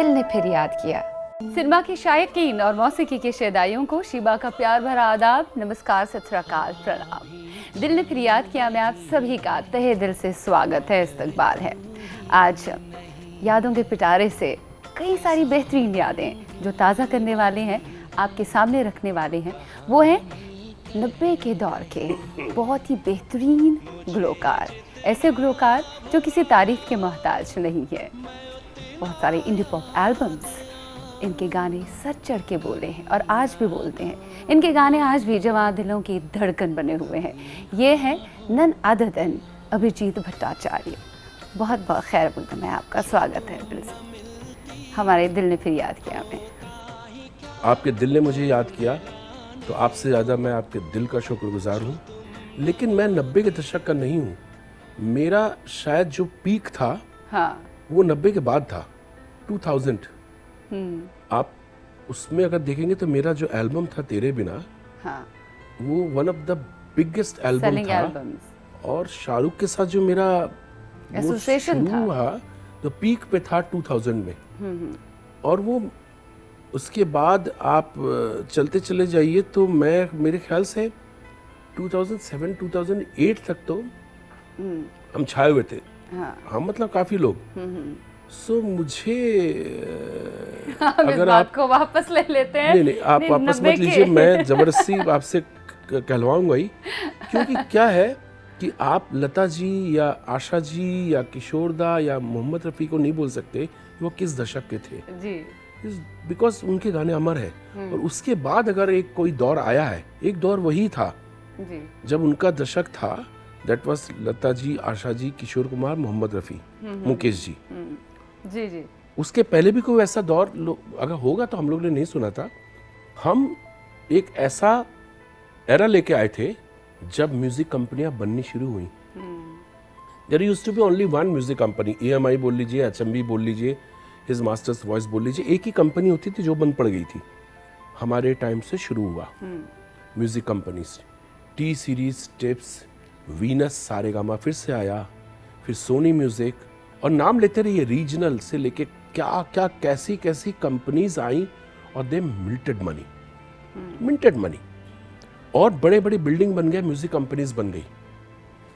दिल ने फिर याद किया। सिनेमा के शायकीन और मौसीकी के शहदाइयों को शीबा का प्यार भरा आदाब, नमस्कार, सत श्री अकाल, प्रणाम। दिल ने फिर याद किया में आप सभी का तहे दिल से स्वागत है, इस्तकबाल है। आज यादों के पिटारे से कई सारी बेहतरीन यादें जो ताज़ा करने वाले हैं, आपके सामने रखने वाले हैं, वो हैं 90 के दौर के बहुत ही बेहतरीन ग्लोकार। ऐसे ग्लोकार जो किसी तारीफ के मोहताज नहीं है। बहुत सारे इंडी पॉप एल्बम्स, इनके गाने सच चढ़ के बोले हैं और आज भी बोलते हैं। इनके गाने आज भी जवां दिलों की धड़कन बने हुए हैं। ये है none other than Abhijeet Bhattacharya. बहुत बहुत खैर मकदम है, आपका स्वागत है दिल से। हमारे दिल ने फिर याद किया हमें। आपके दिल ने मुझे याद किया तो आपसे ज़्यादा मैं आपके दिल का शुक्रगुजार हूँ। लेकिन मैं 90 के दशक का नहीं हूँ। मेरा शायद जो पीक था, हाँ, वो 90 के बाद था, 2000। आप उसमें अगर देखेंगे तो मेरा जो एल्बम था तेरे बिना, हाँ, वो one of the biggest album था। और शाहरुख के साथ जो मेरा एसोसिएशन था, तो पीक पे था 2000 में। और वो उसके बाद आप चलते चले जाइए तो मैं मेरे ख्याल से 2007-2008 तक तो हम छाए हुए थे। हाँ, हम मतलब काफी लोग। सो मुझे हम अगर इस बात को वापस ले लेते हैं। नहीं, आप वापस मत लीजिए, मैं जबरदस्ती आपसे कहलवाऊंगा ही। क्योंकि क्या है कि आप लता जी या आशा जी या किशोर दा या मोहम्मद रफ़ी को नहीं बोल सकते वो किस दशक के थे जी, बिकॉज उनके गाने अमर है। और उसके बाद अगर एक कोई दौर आया है, एक दौर वही था जी, जब उनका दशक था, दैट वाज लता जी, आशा जी, किशोर कुमार, मोहम्मद रफ़ी, मुकेश जी। जी, जी। उसके पहले भी कोई ऐसा दौर अगर होगा तो हम लोग ने नहीं सुना था। हम एक ऐसा एरा लेके आए थे जब म्यूजिक कंपनियां बननी शुरू हुई। There used to be only one music company. EMI बोल लीजिए, HMV बोल लीजिए, हिज मास्टर्स वॉइस बोल लीजिए, एक ही कंपनी होती थी जो बंद पड़ गई थी। हमारे टाइम से शुरू हुआ music companies. T series, tips, Venus, Saregama फिर से आया, फिर सोनी म्यूजिक, और नाम लेते रहिए, रीजनल से लेके क्या क्या कैसी कैसी कंपनीज आई और दे मिंटेड मनी और बड़े बड़े बिल्डिंग बन गए, म्यूजिक कंपनीज बन गई।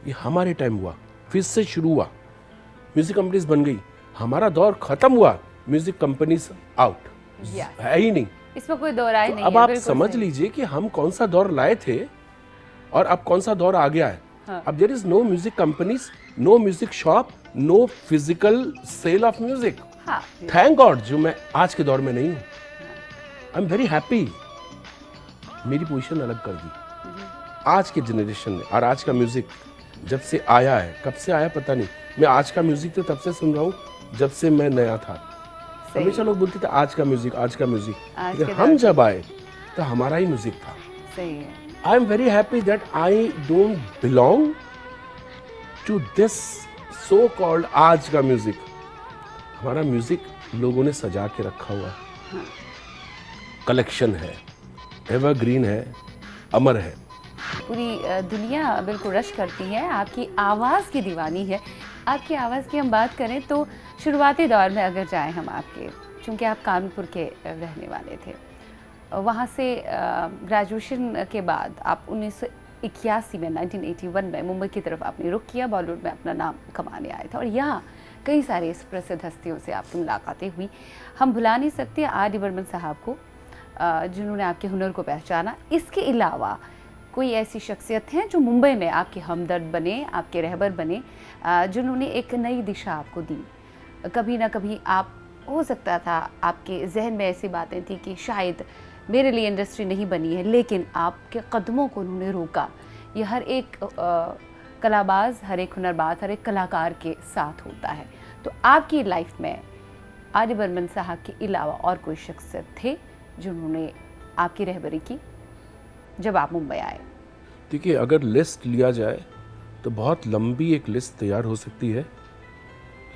ये हमारे टाइम हुआ, फिर से शुरू हुआ, म्यूजिक कंपनीज बन गई। हमारा दौर खत्म हुआ, म्यूजिक कंपनीज आउट, है ही नहीं, इसमें कोई दो राय नहीं अब है। आप समझ लीजिए कि हम कौन सा दौर लाए थे और अब कौन सा दौर आ गया है। हाँ। अब there is no music companies, no music shop, no physical sale of music. Thank God जो मैं आज के दौर में नहीं हूँ। I am very happy. मेरी पोजीशन अलग कर दी आज के जनरेशन ने। और आज का म्यूजिक जब से आया है, कब से आया पता नहीं, मैं आज का म्यूजिक तो तब से सुन रहा हूँ जब से मैं नया था। हमेशा लोग बोलते थे आज का म्यूजिक, आज का म्यूजिक, लेकिन हम जब आए तो हमारा ही म्यूजिक था। सही है। I am very happy that I don't belong to this so called आज का म्यूजिक। हमारा म्यूजिक लोगों ने सजा के रखा हुआ है, कलेक्शन है, एवरग्रीन है, अमर है। पूरी दुनिया बिल्कुल रश करती है, आपकी आवाज़ की दीवानी है। आपकी आवाज़ की हम बात करें तो शुरुआती दौर में अगर जाएं हम आपके, चूँकि आप कानपुर के रहने वाले थे, वहाँ से ग्रेजुएशन के बाद आप 1981 में 1981 में मुंबई की तरफ आपने रुख किया, बॉलीवुड में अपना नाम कमाने आए थे और यहाँ कई सारे इस प्रसिद्ध हस्तियों से आपकी मुलाकातें हुई। हम भुला नहीं सकते R.D. बर्मन साहब को, जिन्होंने आपके हुनर को पहचाना। इसके अलावा कोई ऐसी शख्सियत हैं जो मुंबई में आपके हमदर्द बने, आपके रहबर बने, जिन्होंने एक नई दिशा आपको दी? कभी ना कभी आप, हो सकता था आपके जहन में ऐसी बातें थी कि शायद मेरे लिए इंडस्ट्री नहीं बनी है, लेकिन आपके कदमों को उन्होंने रोका। ये हर एक कलाबाज, हर एक हुनरबाज, हर एक कलाकार के साथ होता है। तो आपकी लाइफ में R.D. बर्मन साहब के अलावा और कोई शख्सियत थे जिन्होंने आपकी रहबरी की जब आप मुंबई आए? देखिए, अगर लिस्ट लिया जाए तो बहुत लंबी एक लिस्ट तैयार हो सकती है,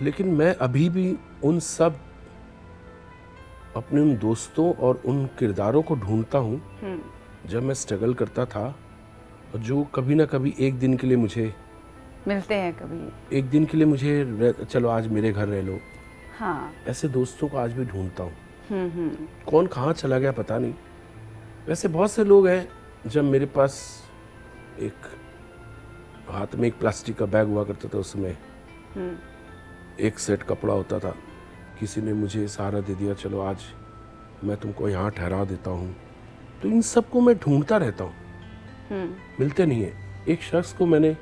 लेकिन मैं अभी भी उन सब अपने उन दोस्तों और उन किरदारों को ढूंढता हूँ जब मैं स्ट्रगल करता था, और जो कभी ना कभी एक दिन के लिए मुझे मिलते हैं, कभी एक दिन के लिए मुझे चलो आज मेरे घर रह लो, हाँ। ऐसे दोस्तों को आज भी ढूंढता हूँ। कौन कहाँ चला गया पता नहीं। वैसे बहुत से लोग हैं। जब मेरे पास एक हाथ में एक प्लास्टिक का बैग हुआ करता था, उसमें एक सेट कपड़ा होता था, किसी ने मुझे सहारा दे दिया, चलो आज मैं तुमको यहाँ ठहरा देता हूँ। तो इन सबको मैं ढूंढता रहता हूँ, मिलते नहीं है। एक शख्स को मैंने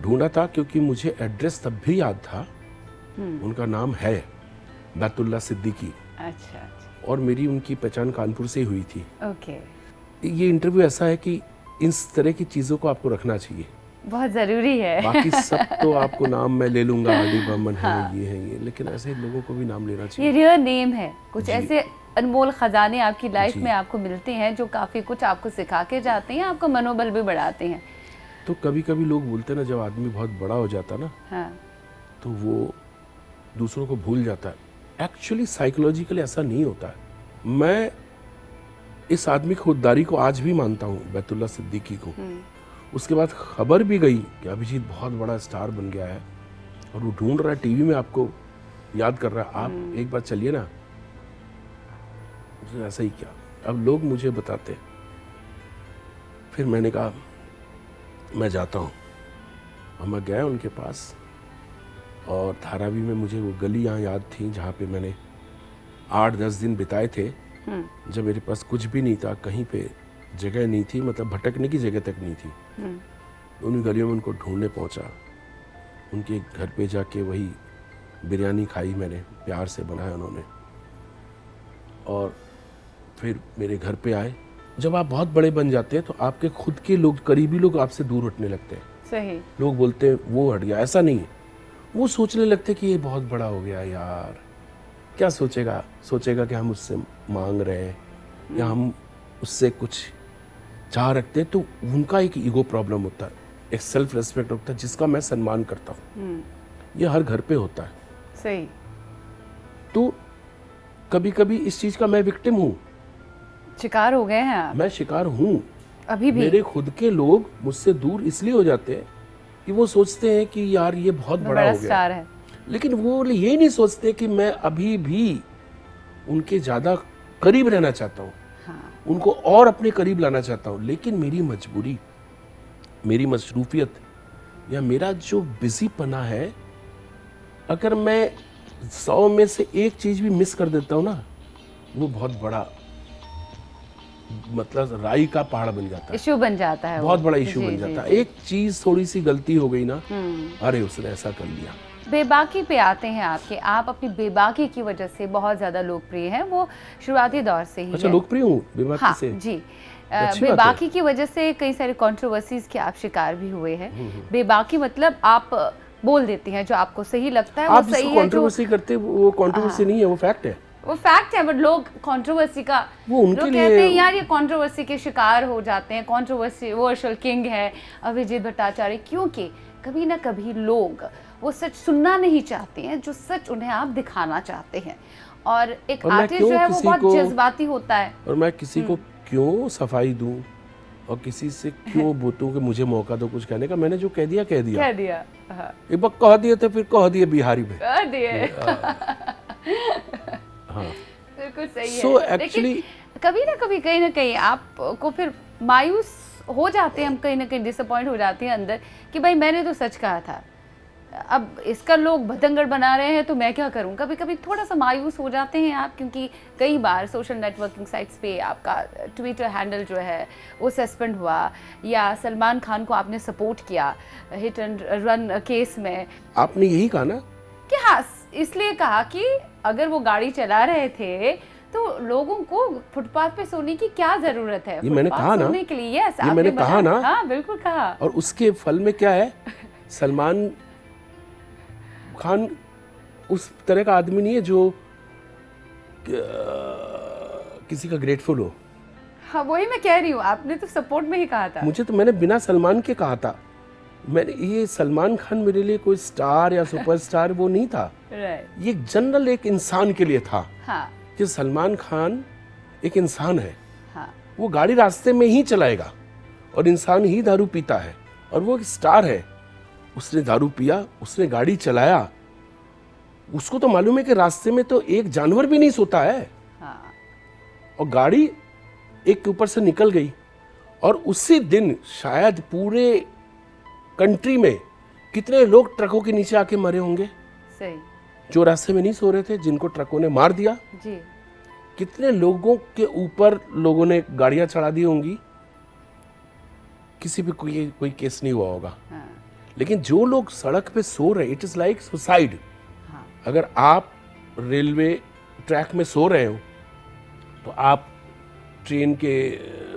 ढूंढा था क्योंकि मुझे एड्रेस तब भी याद था। उनका नाम है बैतुल्ला सिद्दीकी। अच्छा। और मेरी उनकी पहचान कानपुर से ही हुई थी। ओके। ये इंटरव्यू ऐसा है कि इस तरह की चीज़ों को आपको रखना चाहिए, बहुत ज़रूरी है। बाकी सब तो आपको नाम मैं ले लूँगा, आर.डी. बर्मन है, ये है ये, लेकिन ऐसे लोगों को भी नाम लेना ये चाहिए। रियल नेम है। कुछ जी। ऐसे अनमोल खजाने आपकी लाइफ जी। में आपको मिलते हैं जो काफ़ी कुछ आपको सिखा के जाते हैं, आपका मनोबल भी बढ़ाते हैं। तो कभी कभी लोग बोलते हैं ना, जब आदमी बहुत बड़ा हो जाता है ना, हाँ। तो वो दूसरों को भूल जाता है। एक्चुअली साइकोलॉजिकली ऐसा नहीं होता है। मैं इस आदमी की खुददारी को आज भी मानता हूँ, बैतुल्ला सिद्दीकी को। उसके बाद खबर भी गई कि अभिजीत बहुत बड़ा स्टार बन गया है और वो ढूंढ रहा है, टीवी में आपको याद कर रहा है, आप एक बार चलिए ना। उसने ऐसा ही किया। अब लोग मुझे बताते। फिर मैंने कहा मैं जाता हूँ, और मैं गया उनके पास। और धारावी में मुझे वो गलियाँ याद थी जहाँ पे मैंने 8-10 दिन बिताए थे, जब मेरे पास कुछ भी नहीं था, कहीं पे जगह नहीं थी, मतलब भटकने की जगह तक नहीं थी। उन गलियों में उनको ढूंढने पहुंचा। उनके घर पे जाके वही बिरयानी खाई मैंने, प्यार से बनाया उन्होंने। और फिर मेरे घर पे आए। जब आप बहुत बड़े बन जाते हैं तो आपके खुद के लोग, करीबी लोग आपसे दूर हटने लगते हैं। सही। लोग बोलते हैं वो हट गया, ऐसा नहीं है। वो सोचने लगते कि ये बहुत बड़ा हो गया यार, क्या सोचेगा कि हम उससे मांग रहे हैं या हम उससे कुछ चाह रखते हैं। तो उनका एक ईगो प्रॉब्लम होता है, एक सेल्फ रेस्पेक्ट होता है, जिसका मैं सम्मान करता हूँ। ये हर घर पे होता है। सही। तो कभी कभी इस चीज का मैं विक्टिम हूँ, शिकार हो गए हैं आप। मैं शिकार हूँ अभी भी। मेरे खुद के लोग मुझसे दूर इसलिए हो जाते हैं कि वो सोचते हैं कि यार ये बहुत बड़ा हो गया, स्टार है। लेकिन वो ये नहीं सोचते कि मैं अभी भी उनके ज्यादा करीब रहना चाहता हूँ। हाँ। उनको और अपने करीब लाना चाहता हूँ, लेकिन मेरी मजबूरी, मेरी मसरूफियत या मेरा जो बिजीपना है, अगर मैं 100 में से एक चीज भी मिस कर देता हूँ ना, वो बहुत बड़ा, मतलब राई का पहाड़ बन जाता है, इशू बन जाता है, बहुत बड़ा जी, इशू बन जाता है। जी। एक चीज थोड़ी सी गलती हो गई ना, अरे उसने ऐसा कर लिया। बेबाकी पे आते हैं आपके। आप अपनी बेबाकी की वजह से बहुत ज़्यादा लोकप्रिय हैं, वो शुरुआती दौर से ही अच्छा, है। लोकप्रिय हूँ बेबाकी हाँ, से? जी। अच्छी बात है। बेबाकी की वजह से कई सारे कंट्रोवर्सीज के आप शिकार भी हुए हैं। बेबाकी मतलब आप बोल देती हैं जो आपको सही लगता है, आप वो सही जिसको है। कंट्रोवर्सी करते हैं वो कंट्रोवर्सी नहीं है, वो फैक्ट है। वो फैक्ट है, बट लोग कंट्रोवर्सी का, वो उनके लोग लिए- कहते हैं यार ये कंट्रोवर्सी के शिकार हो जाते हैं, कंट्रोवर्शियल किंग है अभिजीत भट्टाचार्य, क्योंकि कभी ना कभी लोग वो सच सुनना नहीं चाहते हैं जो सच उन्हें आप दिखाना चाहते हैं। और एक और मैं आर्टिस्ट क्यों जो है वो किसी बहुत को- जज्बाती होता है। और मैं किसी को क्यों सफाई दूं और किसी से क्यों बोलूं कि मुझे मौका दो कुछ कहने का। मैंने जो कह दिया कह दिया। कह दिया। हाँ। एक बार कह दिए तो फिर कह दिए बिहारी में। कह दिए। हाँ। बिल्कुल सही है। So लेकिन actually- कभी ना कभी कहीं ना कहीं आपको फिर मायूस हो जाते हैं, हम कहीं ना कहीं डिसअपॉइंट हो जाते हैं अंदर कि भाई मैंने तो सच कहा था, अब इसका लोग भतंगड़ बना रहे हैं तो मैं क्या करूं। कभी कभी थोड़ा सा मायूस हो जाते हैं आप, क्योंकि कई बार सोशल नेटवर्किंग साइट्स पे आपका ट्विटर हैंडल जो है वो सस्पेंड हुआ, या सलमान खान को आपने सपोर्ट किया हिट एंड रन केस में। आपने यही कहा ना कि हाँ, इसलिए कहा कि अगर वो गाड़ी चला रहे थे तो लोगों को फुटपाथ पे सोने की क्या जरूरत है। ये मैंने फुटपाथ कहा ना, सोने के लिए yes, ये आपने मैंने कहा बताया। ना। हाँ बिल्कुल कहा। और उसके फल में क्या है, सलमान खान उस तरह का आदमी नहीं है जो किसी का ग्रेटफुल हो। हाँ वही मैं कह रही हूँ, आपने तो सपोर्ट में ही कहा था। मुझे तो, मैंने बिना सलमान के कहा था। मैंने ये सलमान खान मेरे लिए कोई स्टार या सुपरस्टार वो नहीं था। राइट। ये जनरल एक इंसान के लिए था हाँ कि सलमान खान एक इंसान है। हाँ वो गाड़ी रास्ते में ही चलाएगा और इंसान ही दारू पीता है, और वो एक स्टार है। उसने दारू पिया, उसने गाड़ी चलाया, उसको तो मालूम है कि रास्ते में तो एक जानवर भी नहीं सोता है, हाँ, और गाड़ी एक के ऊपर से निकल गई, और उसी दिन शायद पूरे कंट्री में कितने लोग ट्रकों के नीचे आके मरे होंगे, सही, जो रास्ते में नहीं सो रहे थे, जिनको ट्रकों ने मार दिया। जी, कितने लोगों के ऊपर लोगों ने गाड़ियां चढ़ा दी होंगी, किसी पे कोई केस नहीं हुआ होगा। हाँ, लेकिन जो लोग सड़क पे सो रहे, इट इज लाइक सुसाइड। हाँ, अगर आप रेलवे ट्रैक में सो रहे हो तो आप ट्रेन के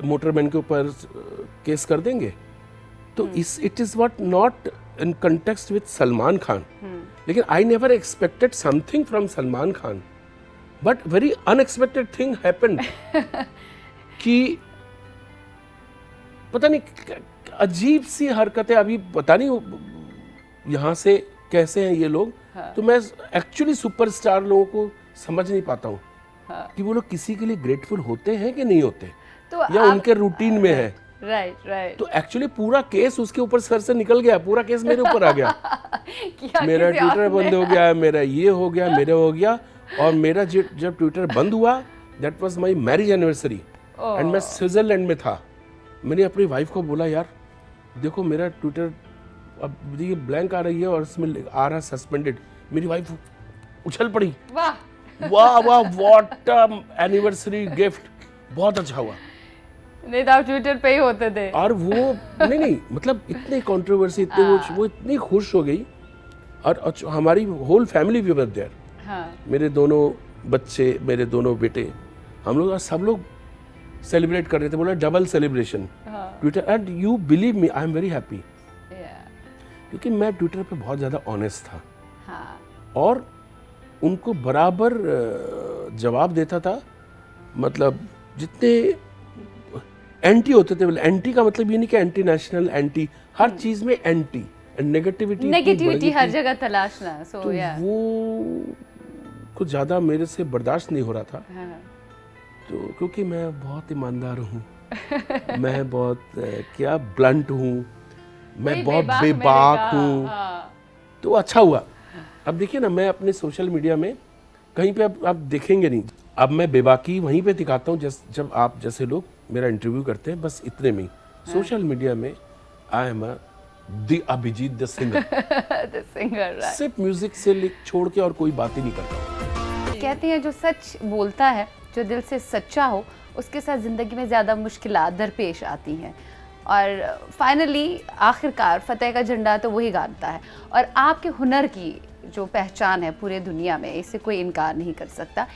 मोटरमैन के ऊपर केस कर देंगे। तो इस it is what not in context with Salman Khan. लेकिन I never expected something from Salman Khan, but very unexpected thing happened कि पता नहीं अजीब सी हरकतें, अभी पता नहीं यहाँ से कैसे हैं ये लोग। हाँ। तो मैं एक्चुअली सुपरस्टार लोगों को समझ नहीं पाता हूँ, हाँ। कि वो लोग किसी के लिए ग्रेटफुल होते हैं कि नहीं होते, तो या आप- उनके रूटीन में है। राइट तो एक्चुअली पूरा केस उसके ऊपर सर से निकल गया, पूरा केस मेरे ऊपर आ गया। क्या मेरा किसी ट्विटर और ने- बंद हो गया, मेरा ये हो गया, मेरा हो गया। और मेरा जब ट्विटर बंद हुआ, that was my marriage anniversary, and मैं स्विट्जरलैंड में था। मैंने अपनी वाइफ को बोला, यार देखो मेरा ट्विटर अब ये ब्लैंक आ रही है और इसमें आ रहा सस्पेंडेड। मेरी वाइफ उछल पड़ी, वाह, वाह वाह व्हाट एनिवर्सरी गिफ्ट, बहुत अच्छा हुआ। नहीं तो आप ट्विटर पे ही होते थे। और वो नहीं मतलब इतनी कंट्रोवर्सी, इतनी वो इतनी खुश हो गई। और हमारी whole family we were there, हाँ, मेरे दोनों बच्चे, मेरे दोनों बेटे, हम लोग सब लोग सेलिब्रेट कर रहे थे। बोला डबल सेलिब्रेशन हाँ, Twitter. And you believe me, I am very happy, या, क्योंकि मैं ट्विटर पे बहुत ज़्यादा ऑनेस्ट था हाँ, और उनको बराबर जवाब देता था। मतलब जितने एंटी होते थे, एंटी का मतलब ये नहीं कि एंटी नेशनल, एंटी हर चीज़ में एंटी, नेगेटिविटी हर जगह तलाशना। सो तो या, वो कुछ ज़्यादा मेरे से बर्दाश्त नहीं हो रहा था। हाँ, तो क्योंकि मैं बहुत ईमानदार हूँ, मैं बहुत क्या ब्लंट हूँ, मैं कोई बहुत बेबाक बेबाक मिलेगा, हूँ। हाँ, तो अच्छा हुआ। अब देखिए ना, मैं अपने सोशल मीडिया में कहीं पे अब आप देखेंगे नहीं, अब मैं बेबाकी वहीं पे दिखाता हूँ जब आप जैसे लोग मेरा इंटरव्यू करते हैं, बस इतने में ही। सोशल मीडिया में I am the Abhijeet the singer, the singer, right. सिर्फ म्यूजिक से छोड़ के और कोई बात ही नहीं करता हूँ। कहते हैं जो सच बोलता है, जो दिल से सच्चा हो, उसके साथ ज़िंदगी में ज़्यादा मुश्किलात दरपेश आती हैं, और फाइनली आखिरकार फतेह का झंडा तो वही गाता है। और आपके हुनर की जो पहचान है पूरे दुनिया में, इससे कोई इनकार नहीं कर सकता।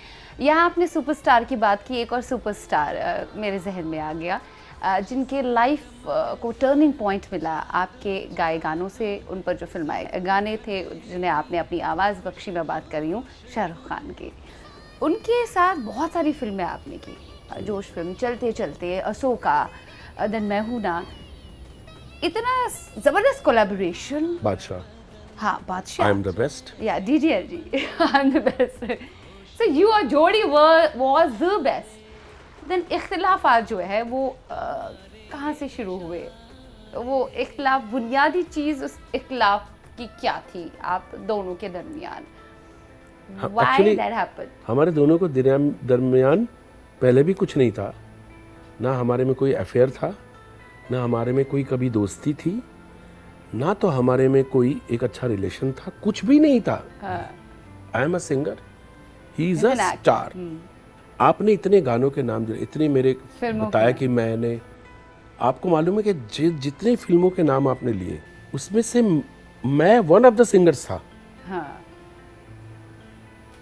यहाँ आपने सुपरस्टार की बात की, एक और सुपरस्टार मेरे जहन में आ गया, जिनके लाइफ को टर्निंग पॉइंट मिला आपके गाए गानों से। उन पर जो फिल्माए गाने थे जिन्हें आपने अपनी आवाज़ बख्शी, मैं बात कर रही हूँ शाहरुख खान की। उनके साथ बहुत सारी फिल्में आपने की, जोश फिल्म, चलते चलते, अशोका, देन मैं हूं ना, इतना ज़बरदस्त कोलैबोरेशन। बादशाह, हाँ, Badshah, I am the best. या DDL ji, I am the best. So you और जोड़ी वाज द बेस्ट। देन इख्तिलाफात जो है वो कहाँ से शुरू हुए? वो इख्तिलाफ, बुनियादी चीज़ उस इख्तिलाफ की क्या थी आप दोनों के दरमियान? Why Actually, that happened? हमारे दोनों को दरमियान पहले भी कुछ नहीं था, ना हमारे में कोई अफेयर था, ना हमारे में कोई कभी दोस्ती थी, ना तो हमारे में कोई एक अच्छा रिलेशन था, कुछ भी नहीं था। I am a singer, he is a He's an actor. Star. आपने इतने गानों के नाम दिए, इतने मेरे फिल्मों बताया के कि मैंने, आपको मालूम है कि जितने फिल्मों के नाम आपने लिए, उसमें से मैं वन ऑफ द सिंगर्स था। हाँ,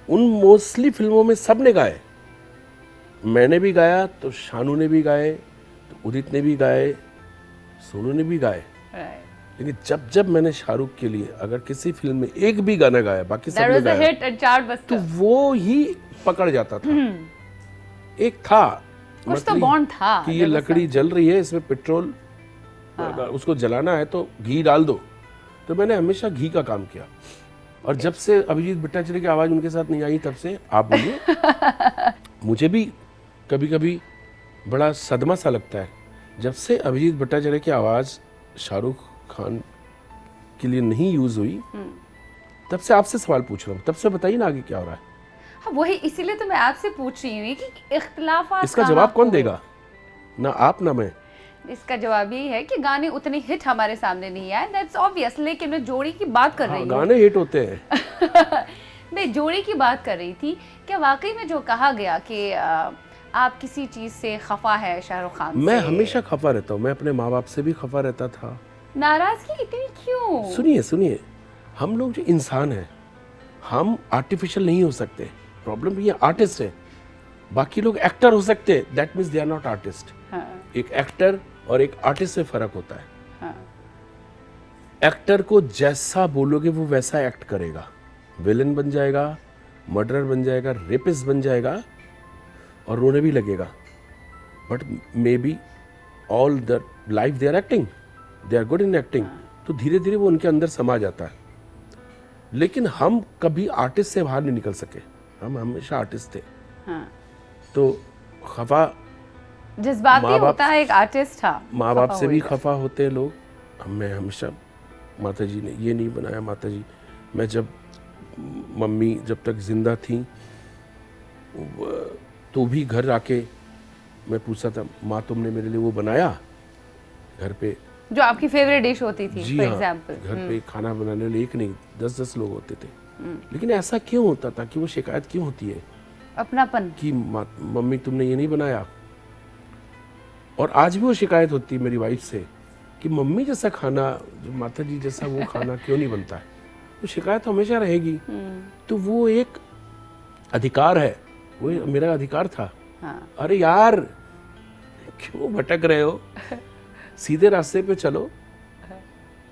उन मोस्टली फिल्मों में सब ने गाए, मैंने भी गाया, तो शानू ने भी गाए, तो उदित ने भी गाए, सोनू ने भी गाए। right. लेकिन जब मैंने शाहरुख के लिए अगर किसी फिल्म में एक भी गाना गाया, बाकी सब That ने was a गाया, hit and chart तो buster. वो ही पकड़ जाता था। एक था कुछ तो मतलब बॉन्ड था कि ये there was लकड़ी जल रही है, इसमें पेट्रोल, उसको जलाना है तो घी डाल दो। तो मैंने हमेशा घी का काम किया। और जब से अभिजीत भट्टाचार्य की आवाज़ उनके साथ नहीं आई, तब से आप बोलिए, मुझे भी कभी कभी बड़ा सदमा सा लगता है जब से अभिजीत भट्टाचार्य की आवाज़ शाहरुख खान के लिए नहीं यूज़ हुई। तब से आपसे सवाल पूछ रहा हूँ, तब से बताइए ना आगे क्या हो रहा है। हाँ वही, इसीलिए तो मैं आपसे पूछ रही हूँ कि इख्तिलाफात इसका कहाँ जवाब कौन हुए? देगा? ना आप ना मैं। इसका जवाब यही है कि गाने उतने हिट हमारे सामने नहीं आए, दैट्स ऑब्वियस। लेकिन मैं जोड़ी की बात कर हाँ, रही हूँ। गाने हिट होते हैं। मैं जोड़ी की बात कर रही थी। क्या वाकई में जो कहा गया कि आप किसी चीज से खफा है शाहरुख खान मैं से? हमेशा खफा रहता हूँ, मैं अपने माँ बाप से भी खफा रहता था। नाराजगी इतनी क्यों? सुनिए सुनिए, हम लोग जो इंसान हैं, हम आर्टिफिशियल नहीं हो सकते। प्रॉब्लम ये आर्टिस्ट है, बाकी लोग एक्टर हो सकते हैं, that means they are not artist. हाँ, एक एक्टर और एक आर्टिस्ट में फर्क होता है। हाँ, एक्टर को जैसा बोलोगे वो वैसा एक्ट करेगा, विलन बन जाएगा, मर्डरर बन जाएगा, रेपिस्ट बन जाएगा और रोने भी लगेगा। But maybe all the life they are acting, they are good in acting, तो धीरे धीरे वो उनके अंदर समा जाता है। लेकिन हम कभी आर्टिस्ट से बाहर नहीं निकल सके, हम हमेशा आर्टिस्ट थे। हाँ। तो खफा जज्बाती माँ बाप- होता है एक आर्टिस्ट। था माँ बाप से भी खफा होते हैं लोग। मैं हमेशा, माता जी ने ये नहीं बनाया, माता जी, मैं जब मम्मी जब तक जिंदा थी तो भी घर आके मैं पूछता था, माँ तुमने मेरे लिए वो बनाया घर पे? जो आपकी फेवरेट डिश होती थी जी फॉर हाँ, एग्जांपल। घर पे खाना बनाने वाले एक नहीं 10-10 लोग होते थे। लेकिन ऐसा क्यों होता था कि वो शिकायत क्यों होती है अपनापन। कि मम्मी तुमने ये नहीं बनाया? और आज भी वो शिकायत होती है मेरी वाइफ से कि मम्मी जैसा खाना, जो माता जी जैसा वो खाना क्यों नहीं बनता है। तो शिकायत हमेशा रहेगी। तो वो एक अधिकार है, वो मेरा अधिकार था। हाँ। अरे यार क्यों भटक रहे हो, सीधे रास्ते पे चलो।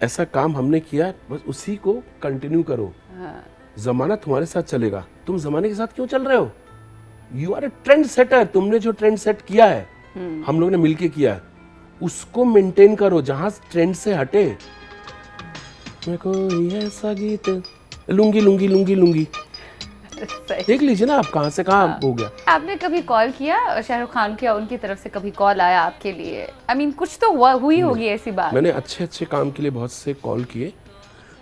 ऐसा काम हमने किया, बस उसी को कंटिन्यू करो। हाँ। जमाना तुम्हारे साथ चलेगा, तुम जमाने के साथ क्यों चल रहे हो? You are a trend setter. तुमने जो ट्रेंड सेट किया है, हम लोग ने मिलके किया है, उसको मेंटेन करो। जहां ट्रेंड से हटे, मैं कोई ऐसा गीत, लुंगी लुंगी लुंगी लुंगी, सही। देख लीजिए ना आप कहां से कहां हो गया। आपने कभी कॉल किया शाहरुख खान को, या उनकी तरफ से कभी कॉल आया आपके लिए? आई मीन कुछ तो हुई होगी ऐसी बात। मैंने अच्छे अच्छे काम के लिए बहुत से कॉल किए।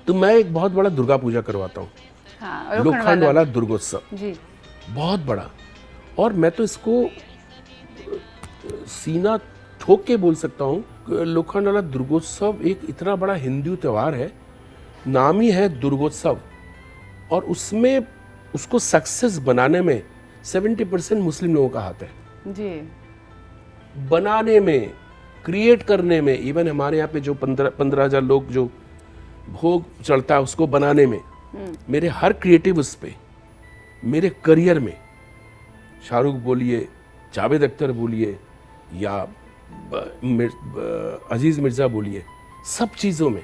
तो मैं एक बहुत बड़ा दुर्गा पूजा करवाता हूँ, हाँ, लोखंड वाला दुर्गोत्सव, जी। बहुत बड़ा। और मैं तो इसको सीना ठोक के बोल सकता हूँ, लोखंड वाला दुर्गोत्सव एक इतना बड़ा हिंदू त्योहार है, नाम ही है दुर्गोत्सव। और उसमें उसको सक्सेस बनाने में 70% मुस्लिम लोगों का हाथ है। जी। बनाने में, क्रिएट करने में। इवन हमारे यहाँ पे जो 15,000 लोग जो भोग चढ़ता है उसको बनाने में, मेरे हर क्रिएटिव उस पे, मेरे करियर में, शाहरुख बोलिए, जावेद अख्तर बोलिए, या अजीज मिर्जा बोलिए, सब चीज़ों में।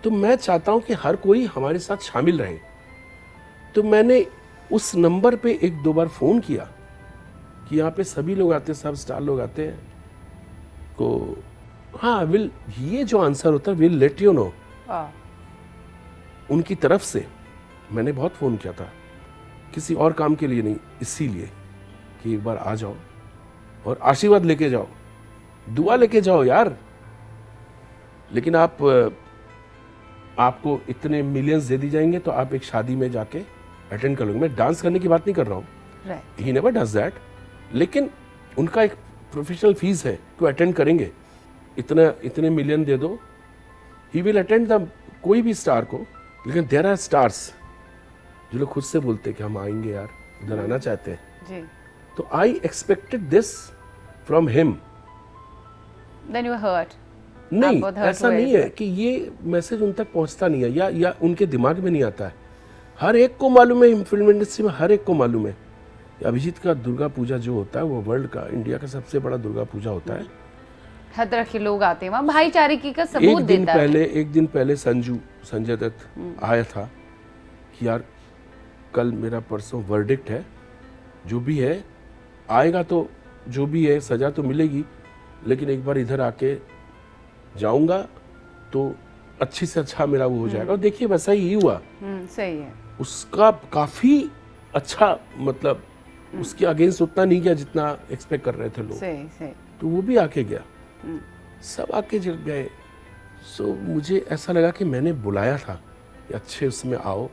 तो मैं चाहता हूं कि हर कोई हमारे साथ शामिल रहे। तो मैंने उस नंबर पे 1-2 बार फ़ोन किया कि यहाँ पे सभी लोग आते हैं, सब स्टार लोग आते हैं, तो हाँ विल, ये जो आंसर होता है विल लेट यू नो। उनकी तरफ से मैंने बहुत फ़ोन किया था, किसी और काम के लिए नहीं, इसीलिए कि एक बार आ जाओ और आशीर्वाद लेके जाओ, दुआ लेके जाओ यार। लेकिन आपको इतने मिलियंस दे दी जाएंगे तो आप एक शादी में जाके अटेंड कर लोगे। मैं डांस करने की बात नहीं कर रहा हूँ, ही नेवर डज दैट, लेकिन उनका एक प्रोफेशनल फीस है तो अटेंड करेंगे। इतने मिलियन दे दो, ही विल अटेंड द कोई भी स्टार को। लेकिन देयर आर स्टार्स जो लोग खुद से बोलते हैं कि हम आएंगे यार, उधर आना चाहते हैं जी। तो I expected this from him. Then you hurt. नहीं, ऐसा नहीं है कि ये मैसेज उन तक पहुंचता नहीं है या उनके दिमाग में नहीं आता है। हर एक को मालूम है, फिल्म इंडस्ट्री में हर एक को मालूम है, अभिजीत का दुर्गा पूजा जो होता है वो वर्ल्ड का, इंडिया का सबसे बड़ा दुर्गा पूजा होता है। हर तरह के लोग आते हैं वहाँ, भाईचारे की का सबूत देता है। एक दिन पहले संजय दत्त आया था कि यार कल मेरा परसों वर्डिक्ट है, जो भी है आएगा तो जो भी है सजा तो मिलेगी, लेकिन एक बार इधर आके जाऊंगा तो अच्छी से अच्छा मेरा वो हो जाएगा। और देखिए वैसा ही हुआ। सही है। उसका काफी अच्छा, मतलब उसके अगेंस्ट उतना नहीं गया जितना एक्सपेक्ट कर रहे थे लोग। सही। तो वो भी आके गया, सब आके जब गए। सो मुझे ऐसा लगा कि मैंने बुलाया था अच्छे उसमें आओ,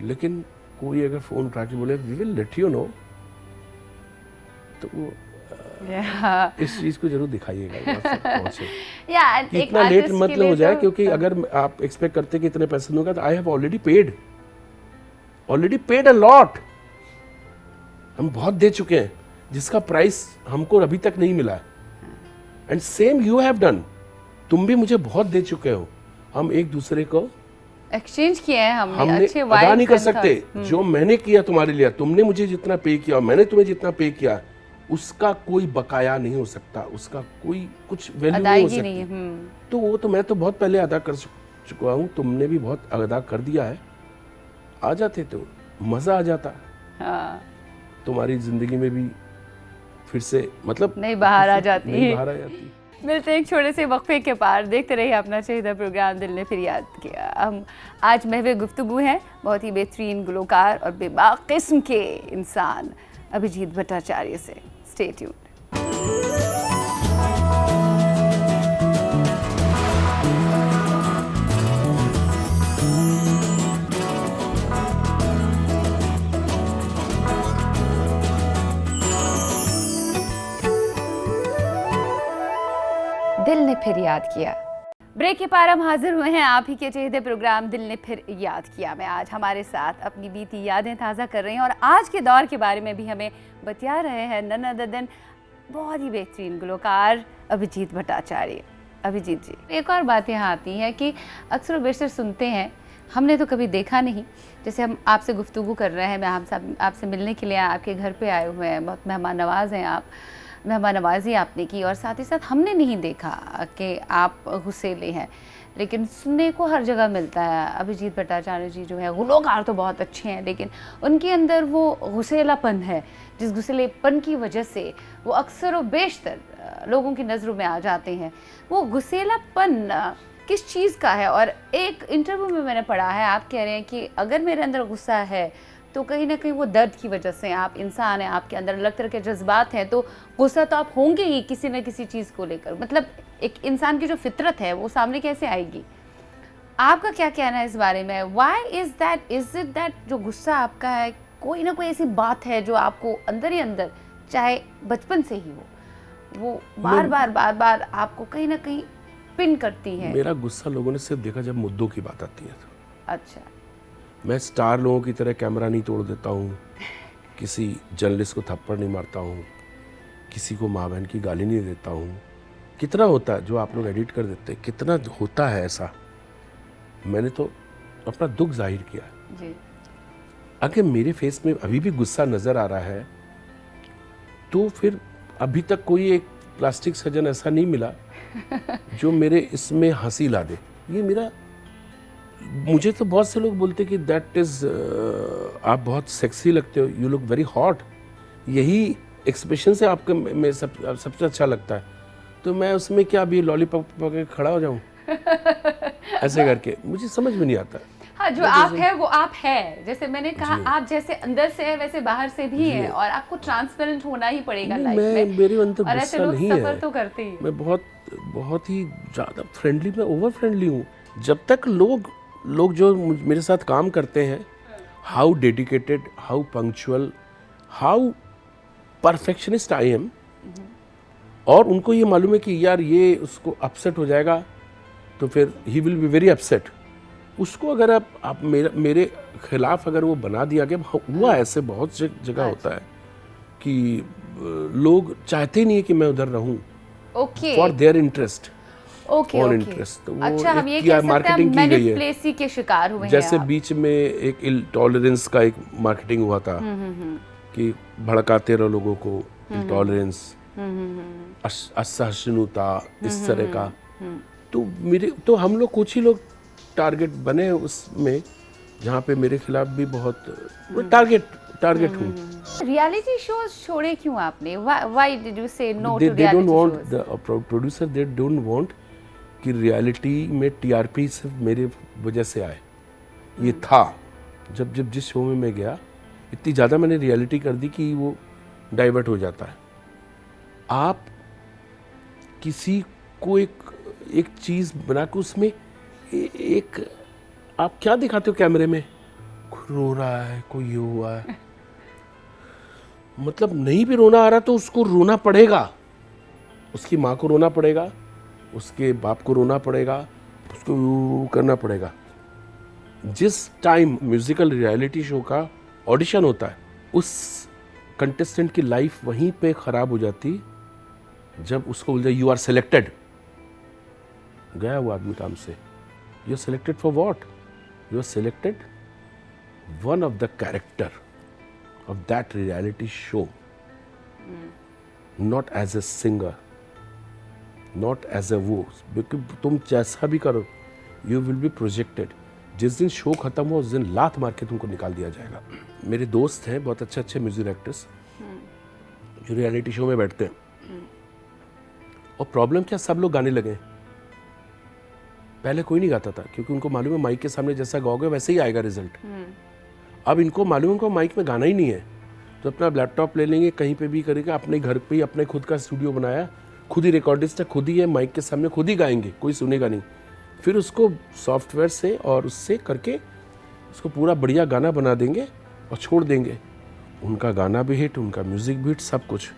लेकिन कोई अगर फ़ोन उठा के बोले we will let you know, तो वो इस चीज़ को जरूर दिखाइएगा वहाँ तक पहुँचे। कि इतना लेट मतलब हो जाए, क्योंकि अगर आप एक्सपेक्ट करते कि इतने पैसे दूंगा, तो I have already paid a lot. हम बहुत दे चुके हैं जिसका प्राइस हमको अभी तक नहीं मिला है। And same you have done, तुम भी मुझे बहुत दे चुके हो। हम एक दूसरे को एक्सचेंज किया है हमने अच्छे अदा नहीं कर सकते। जो मैंने किया तुम्हारे लिए, तुमने मुझे जितना पे किया और मैंने तुम्हें जितना पे किया, उसका कोई बकाया नहीं हो सकता, उसका कोई कुछ वैल्यू नहीं हो सकती। तो वो तो मैं तो बहुत पहले अदा कर चुका हूँ, तुमने भी बहुत अदा कर दिया है। आ जाते तो मजा आ जाता। हाँ। तुम्हारी जिंदगी में भी फिर से मतलब नई बहार आ जाती है। मिलते हैं एक छोटे से वक्फे के पार। देखते रहिए अपना चहेता प्रोग्राम दिल ने फिर याद किया। हम आज महवे गुफ्तगू हैं बहुत ही बेहतरीन गुलकार और बेबाक किस्म के इंसान अभिजीत भट्टाचार्य से। Stay tuned. दिल ने फिर याद किया। ब्रेक के पार हम हाजिर हुए हैं आप ही के चहेते प्रोग्राम दिल ने फिर याद किया में। आज हमारे साथ अपनी बीती यादें ताज़ा कर रहे हैं और आज के दौर के बारे में भी हमें बता रहे हैं नन अदर देन बहुत ही बेहतरीन गुलकार अभिजीत भट्टाचार्य। अभिजीत जी, एक और बात यहाँ आती है कि अक्सर बेशतर सुनते हैं, हमने तो कभी देखा नहीं। जैसे हम आपसे गुफ्तगू कर रहे हैं, मैं आपसे मिलने के लिए आपके घर पे आए हुए हैं, बहुत मेहमान नवाज हैं आप, मेहमान नवाजी आपने की, और साथ ही साथ हमने नहीं देखा कि आप गुस्सेले हैं, लेकिन सुनने को हर जगह मिलता है। अभिजीत भट्टाचार्य जी जो है गुलकार तो बहुत अच्छे हैं, लेकिन उनके अंदर वो गुस्सेलापन है, जिस गुस्सेलेपन की वजह से वो अक्सर व बेशतर लोगों की नज़रों में आ जाते हैं। वो गुस्सेलापन किस चीज़ का है? और एक इंटरव्यू में मैंने पढ़ा है, आप कह रहे हैं कि अगर मेरे अंदर गुस्सा है तो कहीं ना कहीं वो दर्द की वजह से, आप इंसान हैं, आपके अंदर अलग तरह के जज्बात हैं, तो गुस्सा तो आप होंगे ही किसी न किसी चीज़ को लेकर। मतलब एक इंसान की जो फितरत है वो सामने कैसे आएगी? आपका क्या कहना है इस बारे में? वाई इज़ इट दैट जो गुस्सा आपका है, कोई ना कोई ऐसी बात है जो आपको अंदर ही अंदर, चाहे बचपन से ही हो, वो बार बार आपको कहीं ना कहीं पिन करती है? मेरा गुस्सा लोगों ने सिर्फ देखा जब मुद्दों की बात आती है। अच्छा। मैं स्टार लोगों की तरह कैमरा नहीं तोड़ देता हूँ, किसी जर्नलिस्ट को थप्पड़ नहीं मारता हूँ, किसी को माँ बहन की गाली नहीं देता हूँ। कितना होता है जो आप लोग एडिट कर देते हैं, कितना होता है ऐसा। मैंने तो अपना दुख जाहिर किया जी। अगर मेरे फेस में अभी भी गुस्सा नज़र आ रहा है, तो फिर अभी तक कोई एक प्लास्टिक सर्जन ऐसा नहीं मिला जो मेरे इसमें हंसी ला दे। ये मेरा, मुझे तो बहुत से लोग बोलते कि दैट इज़ आप बहुत सेक्सी लगते हो, यू लुक वेरी हॉट। यही एक्सप्रेशन से आपका मैं सबसे अच्छा लगता है। तो मैं उसमें क्या अभी लॉलीपॉप पकड़ खड़ा हो जाऊं ऐसे करके? मुझे समझ में नहीं आता। हाँ, जो आप है वो आप है। जैसे मैंने कहा, आप जैसे अंदर से है वैसे बाहर से भी है, और आपको ट्रांसपेरेंट होना ही पड़ेगा लाइफ में। मेरे अंदर और ऐसे लोग सफर तो करते ही। मैं बहुत ही ज़्यादा फ्रेंडली, मैं ओवर फ्रेंडली हूँ। जब तक लोग जो मेरे साथ काम करते हैं, how dedicated, how punctual, how perfectionist I am, और उनको ये मालूम है कि यार ये उसको अपसेट हो जाएगा तो फिर he will be very upset. उसको अगर आप मेरे खिलाफ अगर वो बना दिया गया, हुआ ऐसे बहुत जगह होता है कि लोग चाहते ही नहीं है कि मैं उधर रहूं for their interest, for interest. तो अच्छा, हम ये कह सकते हैं मैनिपुलेसी के शिकार हुए हैं। जैसे बीच में एक इनटॉलरेंस का एक मार्केटिंग हुआ था कि भड़काते रहो लोगों को, इनटॉलरेंस, असहिष्णुता, इस तरह का। तो हम लोग कुछ ही लोग टारगेट बने उसमें, जहाँ पे मेरे खिलाफ भी बहुत टारगेट हूँ। रियलिटी शोज छोड़े क्यों आपने? Why did you say no to they don't reality want shows? the producer, they don't want कि रियलिटी में टीआरपी सिर्फ मेरे वजह से आए। ये था जब जिस शो में मैं गया, इतनी ज़्यादा मैंने रियलिटी कर दी कि वो डाइवर्ट हो जाता है। आप किसी को एक चीज़ बना के उसमें एक आप क्या दिखाते हो कैमरे में? कोई रो रहा है, कोई ये हुआ है। मतलब नहीं भी रोना आ रहा तो उसको रोना पड़ेगा, उसकी माँ को रोना पड़ेगा, उसके बाप को रोना पड़ेगा, उसको करना पड़ेगा। जिस टाइम म्यूजिकल रियलिटी शो का ऑडिशन होता है, उस कंटेस्टेंट की लाइफ वहीं पे खराब हो जाती जब उसको बोल जाए यू आर सिलेक्टेड। गया वो आदमी काम से। You are selected for what? You are selected one of the character of that reality show, not as a singer, not as a वो। तुम जैसा भी करो, यू विल बी प्रोजेक्टेड। जिस दिन शो खत्म हो उस दिन लात मार के तुमको निकाल दिया जाएगा। मेरे दोस्त हैं बहुत अच्छे अच्छे म्यूजिक डायरेक्टर्स जो रियलिटी शो में बैठते हैं, और प्रॉब्लम क्या, सब लोग गाने लगे। पहले कोई नहीं गाता था क्योंकि उनको मालूम है माइक के सामने जैसा गाओगे वैसे ही आएगा रिजल्ट। अब इनको मालूम है उनको माइक में गाना ही नहीं है, तो अपना लैपटॉप ले लेंगे, कहीं पे भी करेंगे, अपने घर पे ही अपने खुद का स्टूडियो बनाया, खुद ही रिकॉर्डिस्ट है, खुद ही है, माइक के सामने खुद ही गाएंगे, कोई सुनेगा नहीं। फिर उसको सॉफ्टवेयर से और उससे करके उसको पूरा बढ़िया गाना बना देंगे और छोड़ देंगे। उनका गाना भी हिट, उनका म्यूजिक भी हिट, सब कुछ।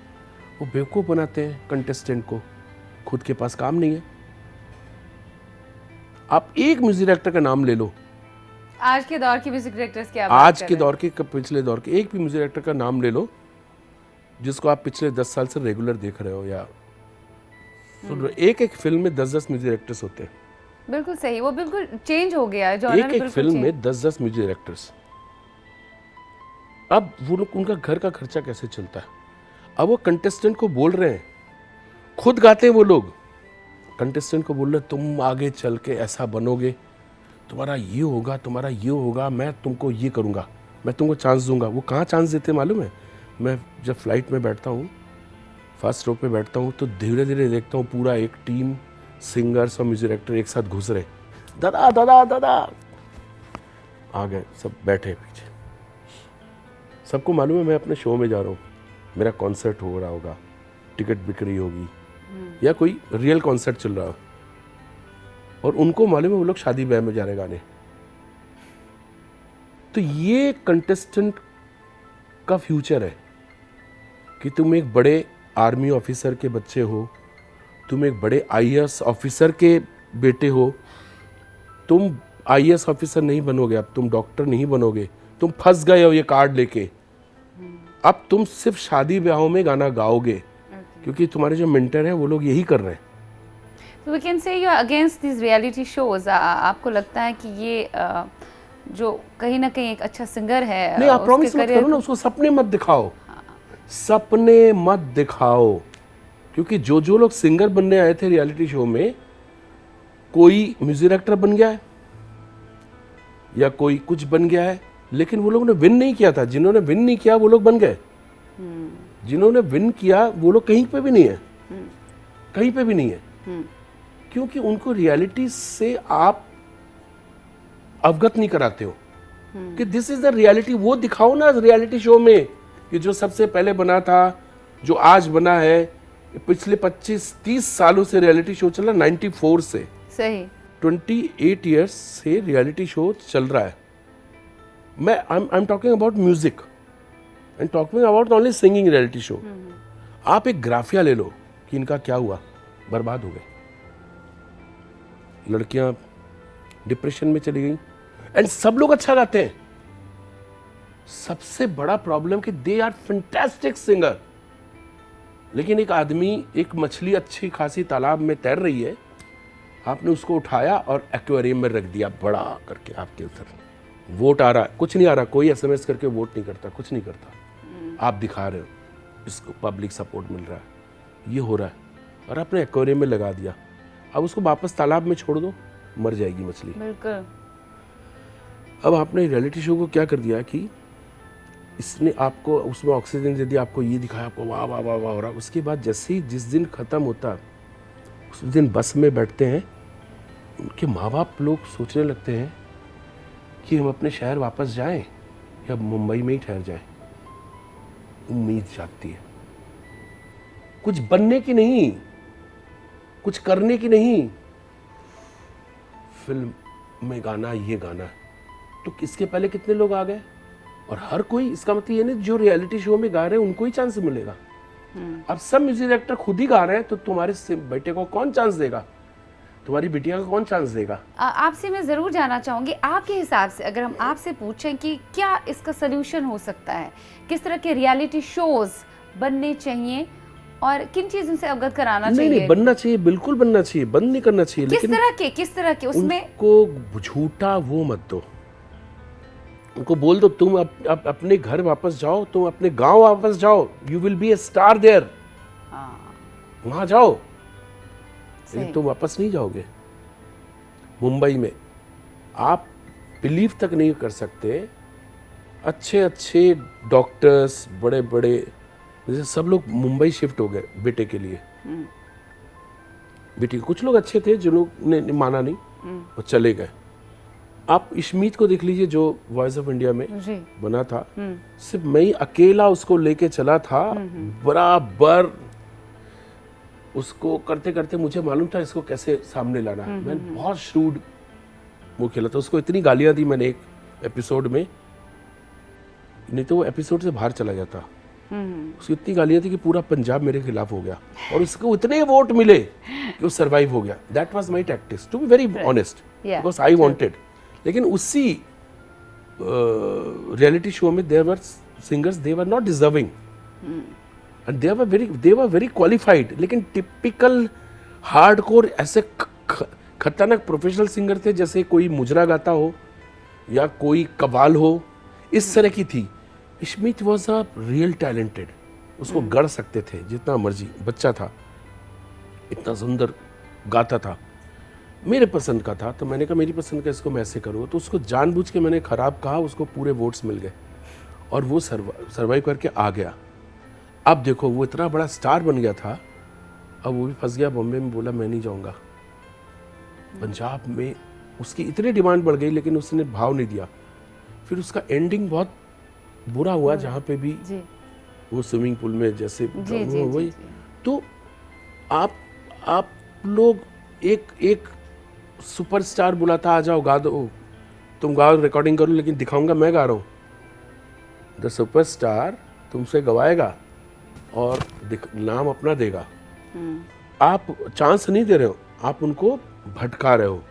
वो बेवकूफ़ बनाते हैं कंटेस्टेंट को, खुद के पास काम नहीं है। आप एक म्यूजिक डायरेक्टर का नाम ले लो, आज के दौर के म्यूजिक डायरेक्टर्स की आज के दौर के, पिछले दौर के, एक भी म्यूजिक डायरेक्टर का नाम ले लो जिसको आप पिछले 10 साल से रेगुलर देख रहे हो या सुन रहे हो। एक एक फिल्म में 10-10 म्यूजिक डायरेक्टर्स होते हैं। बिल्कुल सही, वो बिल्कुल चेंज हो गया है जॉनर, एक एक फिल्म में 10-10 म्यूजिक डायरेक्टर्स। अब वो लोग, उनका घर का खर्चा कैसे चलता है? अब वो कंटेस्टेंट को बोल रहे हैं, खुद गाते हैं वो लोग, कंटेस्टेंट को बोल रहे तुम आगे चल के ऐसा बनोगे, तुम्हारा ये होगा, तुम्हारा ये होगा, मैं तुमको ये करूँगा, मैं तुमको चांस दूंगा। वो कहाँ चांस देते मालूम है? मैं जब फ्लाइट में बैठता हूँ, फर्स्ट रो पे बैठता हूँ, तो धीरे धीरे देखता हूँ पूरा एक टीम सिंगर्स और म्यूजिक डायरेक्टर एक साथ घुस रहे, दादा दादा दादा आ गए, सब बैठे पीछे। सबको मालूम है मैं अपने शो में जा रहा हूँ, मेरा कॉन्सर्ट हो रहा होगा, टिकट बिक्री होगी या कोई रियल कॉन्सर्ट चल रहा हो, और उनको मालूम है वो लोग शादी ब्याह में जा रहे गाने। तो ये कंटेस्टेंट का फ्यूचर है कि तुम एक बड़े आर्मी ऑफिसर के बच्चे हो, तुम एक बड़े आईएएस ऑफिसर के बेटे हो, तुम आईएएस ऑफिसर नहीं बनोगे, अब तुम डॉक्टर नहीं बनोगे, तुम फंस गए हो ये कार्ड लेके। अब तुम सिर्फ शादी ब्याहों में गाना गाओगे क्योंकि तुम्हारे जो मेंटर हैं वो लोग यही कर रहे हैं। So we can say you are against these reality shows. आपको लगता है कि ये जो कहीं ना कहीं एक अच्छा सिंगर है, नहीं, आप प्रॉमिस मत करो ना, उसको सपने मत दिखाओ, सपने मत दिखाओ। क्योंकि जो जो लोग सिंगर बनने आए थे रियलिटी शो में, कोई म्यूजिक डायरेक्टर बन गया है या कोई कुछ बन गया है, लेकिन वो लोगों ने विन नहीं किया था। जिन्होंने विन नहीं किया वो लोग बन गए, जिन्होंने विन किया वो लोग कहीं पे भी नहीं है, कहीं पे भी नहीं है। क्योंकि उनको रियलिटी से आप अवगत नहीं कराते हो कि दिस इज द रियलिटी। वो दिखाओ ना रियलिटी शो में कि जो सबसे पहले बना था, जो आज बना है। पिछले 25-30 सालों से रियलिटी शो चल रहा है, 94 से, सही 28 इयर्स से रियलिटी शो चल रहा है। मैं I am talking about music, I am talking about only singing reality show. आप एक ग्राफिया ले लो कि इनका क्या हुआ, बर्बाद हो गए, लड़कियां डिप्रेशन में चली गई, एंड सब लोग अच्छा गाते हैं। सबसे बड़ा प्रॉब्लम कि दे आर फैंटास्टिक सिंगर, लेकिन एक आदमी, एक मछली अच्छी खासी तालाब में तैर रही है, आपने उसको उठाया और एक्वेरियम में रख दिया बड़ा करके आपके ऊपर। वोट आ रहा है, कुछ नहीं आ रहा, कोई एसएमएस करके वोट नहीं करता, कुछ नहीं करता, आप दिखा रहे हो इसको पब्लिक सपोर्ट मिल रहा है, ये हो रहा है, और आपने एक्वेरियम में लगा दिया। अब उसको वापस तालाब में छोड़ दो, मर जाएगी मछली। बिल्कुल। अब आपने रियलिटी शो को क्या कर दिया कि इसने आपको उसमें ऑक्सीजन दे दिया, आपको ये दिखाया, आपको वाह वाह वाह वाह हो रहा। उसके बाद जैसे ही जिस दिन ख़त्म होता, उस दिन बस में बैठते हैं, उनके माँ बाप लोग सोचने लगते हैं कि हम अपने शहर वापस जाएं या मुंबई में ही ठहर जाएं। उम्मीद जागती है, कुछ बनने की नहीं, कुछ करने की नहीं, फिल्म में गाना ये गाना है, तो इसके पहले कितने लोग आ गए, और हर कोई, इसका मतलब ये नहीं जो रियलिटी शो में गा रहे हैं उनको ही चांस मिलेगा। अब सब म्यूजिक डायरेक्टर खुद ही गा रहे हैं, तो तुम्हारे बेटे को कौन चांस देगा, तुम्हारी बिटिया को कौन चांस देगा? आपसे मैं ज़रूर जानना चाहूँगी, आपके हिसाब से अगर हम आपसे पूछें कि क्या इसका सलूशन हो सकता है, किस तरह के रियलिटी शोज बनने चाहिए और किन चीज़ों से अवगत कराना चाहिए? नहीं, बनना चाहिए, बिल्कुल बनना चाहिए, बंद नहीं करना चाहिए, लेकिन किस तरह के उसमें उनको झूठा वो मत दो, उनको बोल दो तुम अपने घर वापस जाओ, तुम अपने गांव वापस जाओ, you will be a star there, वहां जाओ, लेकिन तुम वापस नहीं जाओगे। मुंबई में आप बिलीव तक नहीं कर सकते, अच्छे अच्छे डॉक्टर्स, बड़े बड़े, जैसे सब लोग मुंबई शिफ्ट हो गए बेटे के लिए। बेटी, कुछ लोग अच्छे थे जिन्होंने माना नहीं, वो चले गए। आप इशमीत को देख लीजिए जो वॉइस ऑफ इंडिया में बना था, सिर्फ मैं ही अकेला उसको लेके चला था, बराबर उसको करते करते मुझे मालूम था इसको कैसे सामने लाना है। मैंने बहुत श्रूड वो खेला था, उसको इतनी गालियां दी मैंने एक एपिसोड में, नहीं तो वो एपिसोड से बाहर चला जाता। उसकी इतनी गालियां थी कि पूरा पंजाब मेरे खिलाफ हो गया, और उसको इतने वोट मिले कि वो सरवाइव हो गया। That was my tactics, to be very honest, because I wanted. लेकिन उसी रियलिटी शो में there were singers, they were not deserving and they were very qualified, लेकिन टिपिकल हार्डकोर ऐसे खतरनाक प्रोफेशनल सिंगर थे, जैसे कोई मुजरा गाता हो या कोई कवाल हो, इस तरह की थी। Ishmeet was a real talented, उसको गढ़ सकते थे जितना मर्जी, बच्चा था, इतना सुंदर गाता था, मेरे पसंद का था, तो मैंने कहा मेरी पसंद का इसको मैं ऐसे करूँ, तो उसको जानबूझ के मैंने खराब कहा, उसको पूरे वोट्स मिल गए और वो सर्वाइव करके आ गया। अब देखो वो इतना बड़ा स्टार बन गया था, अब वो भी फंस गया बॉम्बे में, बोला मैं नहीं जाऊंगा। पंजाब में उसकी इतनी डिमांड बढ़ गई, लेकिन उसने भाव नहीं दिया। फिर उसका एंडिंग बहुत बुरा हुआ, जहाँ पे भी वो स्विमिंग पूल में जैसे वही। तो आप लोग एक सुपरस्टार बुलाता, आ जाओ गा दो, तुम गाओ, रिकॉर्डिंग करो, लेकिन दिखाऊंगा मैं गा रहा हूँ। द सुपरस्टार तुमसे गवाएगा और नाम अपना देगा। आप चांस नहीं दे रहे हो, आप उनको भटका रहे हो।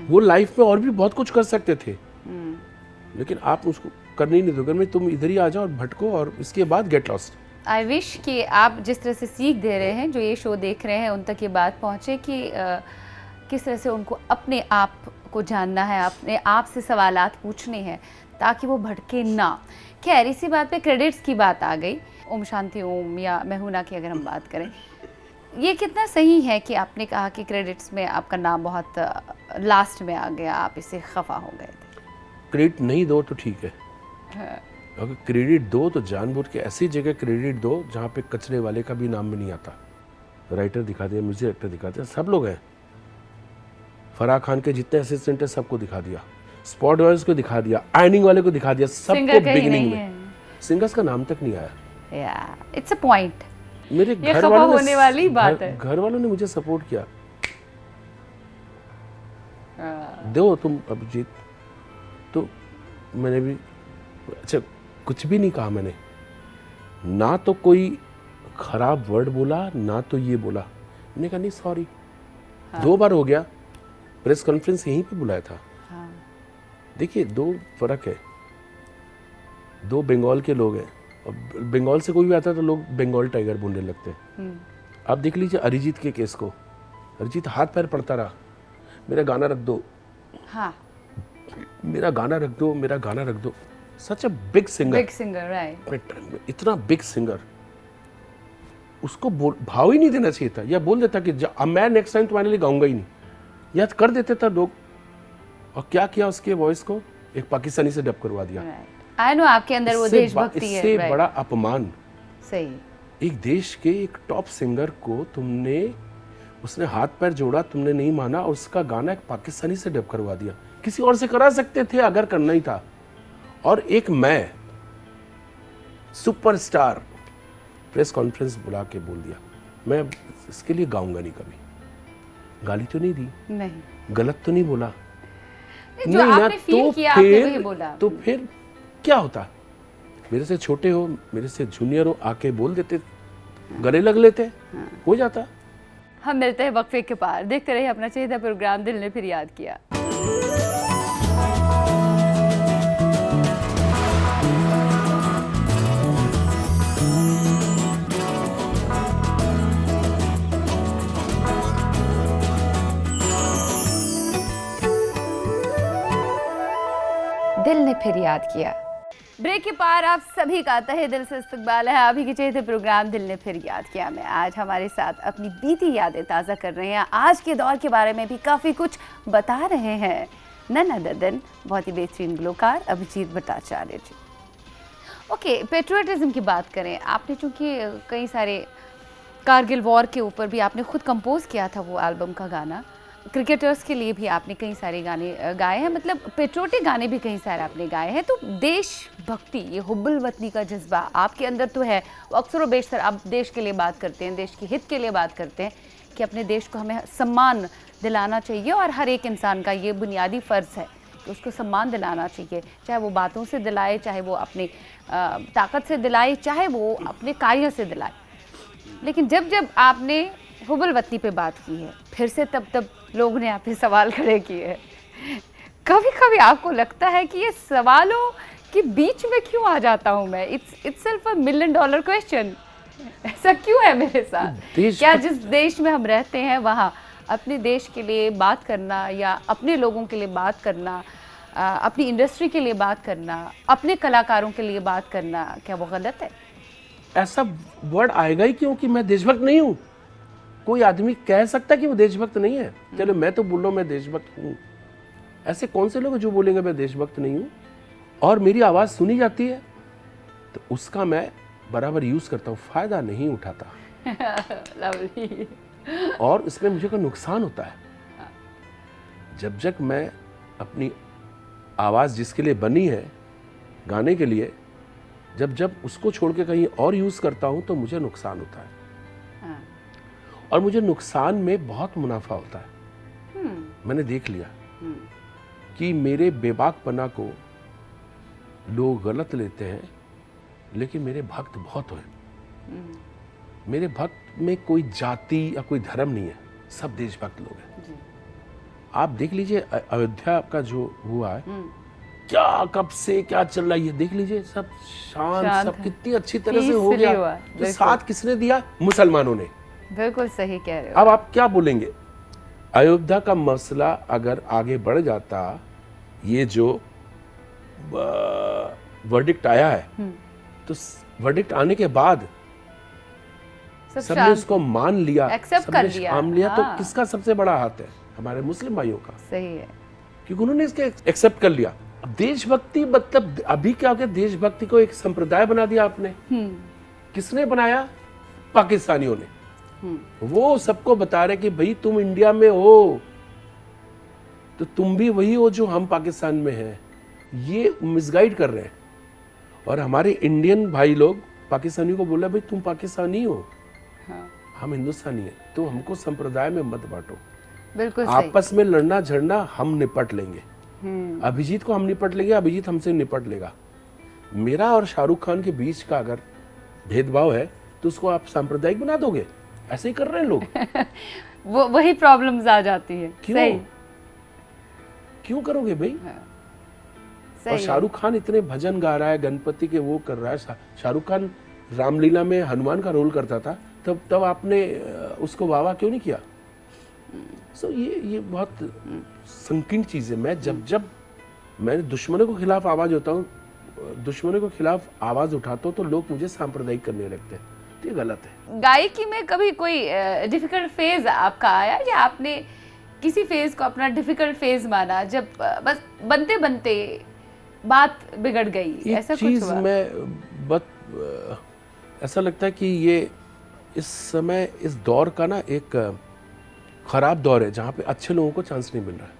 वो लाइफ में और भी बहुत कुछ कर सकते थे, लेकिन आप उसको करने ही नहीं दोगे। मैं तुम इधर ही आ जाओ और भटको, और इसके बाद गेट लॉस्ट। आई विश कि आप जिस तरह से सीख दे रहे हैं, जो ये शो देख रहे हैं, उन तक ये बात पहुँचे कि किस तरह से उनको अपने आप को जानना है, अपने आप से सवालात पूछने हैं, ताकि वो भटके ना। खैर, इसी बात पे क्रेडिट्स की बात आ गई। ओम शांति ओम या महूना की अगर हम बात करें, ये कितना सही है कि आपने कहा कि क्रेडिट्स में आपका नाम बहुत लास्ट में आ गया, आप इससे खफा हो गए थे? क्रेडिट नहीं दो तो ठीक है, अगर क्रेडिट दो तो जानबूझ के ऐसी जगह क्रेडिट दो जहाँ पे कचरे वाले का भी नाम में नहीं आता। राइटर दिखा दिया, म्यूजिक डायरेक्टर दिखा दिया, सब लोग हैं। फराह खान के जितने असिस्टेंट है सबको दिखा दिया, स्पॉट बॉयज को दिखा दिया, आयरनिंग वाले को दिखा दिया, सबको बिगिनिंग में। सिंगर्स का नाम तक नहीं आया। It's a point. मेरे घर वालों ने मुझे सपोर्ट किया, दो तुम अभिजीत, तो मैंने भी अच्छा कुछ भी नहीं कहा मैंने, ना तो कोई खराब वर्ड बोला, ना तो ये बोला। मैंने कहा नहीं सॉरी। 2 बार हो गया, प्रेस कॉन्फ्रेंस यहीं पे बुलाया था। देखिए 2 फर्क है, 2 बंगाल के लोग हैं, और बंगाल से कोई भी आता है तो लोग बंगाल टाइगर बोलने लगते हैं। आप देख लीजिए अरिजीत के केस को, अरिजीत हाथ पैर पड़ता रहा, मेरा गाना रख दो, मेरा गाना रख दो, मेरा गाना रख दो। सच अ बिग सिंगर, राइट, इतना बिग सिंगर, उसको भाव ही नहीं देना चाहिए था, या बोल देता कि मैं नेक्स्ट टाइम तुम्हारे लिए गाऊंगा ही नहीं, या कर देते था लोग। और क्या किया उसके वॉइस को, एक पाकिस्तानी से डब करवा दिया। आई नो आपके अंदर वो देशभक्ति है। इससे बड़ा अपमान सही, एक देश के एक टॉप सिंगर को तुमने, उसने हाथ पैर जोड़ा, तुमने नहीं माना, और उसका गाना एक पाकिस्तानी से डब करवा दिया। किसी और से करा सकते थे अगर करना ही था। और एक मैं सुपरस्टार प्रेस कॉन्फ्रेंस बुला के बोल दिया मैं इसके लिए गाऊंगा नहीं कभी। गाली तो नहीं दी, नहीं, गलत तो नहीं बोला, जो आपने फील किया, आपने वही बोला। तो फिर क्या होता, मेरे से छोटे हो, मेरे से जूनियर हो, आके बोल देते, गले लग लेते, हो जाता। हम मिलते हैं वक्फे के पार। देखते रहिए अपना चहेता प्रोग्राम दिल ने फिर याद किया। दिल ने फिर याद किया। ब्रेक के पार आप सभी का तहे दिल से इस्तकबाल है। अभी के चहेते प्रोग्राम दिल ने फिर याद किया में आज हमारे साथ अपनी बीती यादें ताज़ा कर रहे हैं, आज के दौर के बारे में भी काफ़ी कुछ बता रहे हैं नन अदर देन बहुत ही बेहतरीन गुलकार अभिजीत भट्टाचार्य जी। ओके, पेट्रियटिज्म की बात करें, आपने चूँकि कई सारे कारगिल वॉर के ऊपर भी आपने खुद कंपोज किया था वो एल्बम का गाना, क्रिकेटर्स के लिए भी आपने कई सारे गाने गाए हैं, मतलब पेट्रियोटिक गाने भी कई सारे आपने गाए हैं। तो देशभक्ति, ये हुब्बुल वतनी का जज्बा आपके अंदर तो है, वो अक्सर व बेशतर आप देश के लिए बात करते हैं, देश के हित के लिए बात करते हैं कि अपने देश को हमें सम्मान दिलाना चाहिए और हर एक इंसान का ये बुनियादी फ़र्ज़ है कि उसको सम्मान दिलाना चाहिए, चाहे वो बातों से दिलाए, चाहे वो अपनी ताकत से दिलाए, चाहे वो अपने कार्य से दिलाए। लेकिन जब जब आपने हुब्बुल वतनी पे बात की है, फिर से तब लोगों ने आप पे सवाल खड़े किए हैं। कभी कभी आपको लगता है कि ये सवालों के बीच में क्यों आ जाता हूँ मैं? It's self $1 million question. ऐसा क्यों है मेरे साथ? क्या जिस देश में हम रहते हैं वहाँ अपने देश के लिए बात करना या अपने लोगों के लिए बात करना, अपनी इंडस्ट्री के लिए बात करना, अपने कलाकारों के लिए बात करना, क्या वो गलत है? ऐसा वर्ड आएगा ही क्यों कि मैं देशभक्त नहीं हूँ? कोई आदमी कह सकता है कि वो देशभक्त नहीं है? चलो मैं तो बोल रहा हूँ मैं देशभक्त हूँ। ऐसे कौन से लोग जो बोलेंगे मैं देशभक्त नहीं हूँ? और मेरी आवाज़ सुनी जाती है तो उसका मैं बराबर यूज़ करता हूँ, फ़ायदा नहीं उठाता। लवली। और इसमें मुझे कोई नुकसान होता है। जब मैं अपनी आवाज़ जिसके लिए बनी है, गाने के लिए, जब उसको छोड़ के कहीं और यूज़ करता हूँ तो मुझे नुकसान होता है। और मुझे नुकसान में बहुत मुनाफा होता है। मैंने देख लिया कि मेरे बेबाकपना को लोग गलत लेते हैं, लेकिन मेरे भक्त बहुत हैं। मेरे भक्त में कोई जाति या कोई धर्म नहीं है, सब देशभक्त लोग हैं। आप देख लीजिए अयोध्या का जो हुआ है, क्या कब से क्या चल रहा है ये देख लीजिए, सब शांत सब कितनी अच्छी तरह से हो गया। तो साथ किसने दिया? मुसलमानों ने। बिल्कुल सही कह रहे हो। अब आप क्या बोलेंगे? अयोध्या का मसला अगर आगे बढ़ जाता, ये जो वर्डिक्ट आया है, तो वर्डिक्ट आने के बाद सबने उसको मान लिया, एक्सेप्ट कर लिया, तो किसका सबसे बड़ा हाथ है? हमारे मुस्लिम भाइयों का। सही है, क्योंकि उन्होंने इसके एक्सेप्ट कर लिया। देशभक्ति मतलब अभी क्या हो गया, देशभक्ति को एक संप्रदाय बना दिया आपने। किसने बनाया? पाकिस्तानियों ने। वो सबको बता रहे कि भाई तुम इंडिया में हो तो तुम भी वही हो जो हम पाकिस्तान में हैं। ये मिसगाइड कर रहे हैं। और हमारे इंडियन भाई लोग पाकिस्तानियों को बोला भाई तुम पाकिस्तानी हो, हम हिंदुस्तानी हैं, तो हमको संप्रदाय में मत बांटो। बिल्कुल आपस में लड़ना झड़ना हम निपट लेंगे। अभिजीत को हम निपट लेंगे, अभिजीत हमसे निपट लेगा। मेरा और शाहरुख खान के बीच का अगर भेदभाव है तो उसको आप सांप्रदायिक बना दोगे? ऐसे ही कर रहे हैं लोग। वही प्रॉब्लम्स आ जाती है। क्यों करोगे भाई? और शाहरुख खान इतने भजन गा रहा है, गणपति के वो कर रहा है। शाहरुख खान रामलीला में हनुमान का रोल करता था, तब आपने उसको वाह क्यों नहीं किया? ये बहुत संकीर्ण चीज है। मैं जब मैं दुश्मनों के खिलाफ आवाज होता हूँ, दुश्मनों के खिलाफ आवाज उठाता हूँ, तो लोग मुझे सांप्रदायिक करने लगते हैं। ये गलत है। गायकी में कभी कोई डिफिकल्ट फेज आपका आया, या आपने किसी फेज को अपना डिफिकल्ट फेज माना, जब बस बनते बनते बात बिगड़ गई? ऐसा कुछ हुआ? ऐसा लगता है कि ये इस समय इस दौर का ना एक खराब दौर है, जहाँ पे अच्छे लोगों को चांस नहीं मिल रहा है।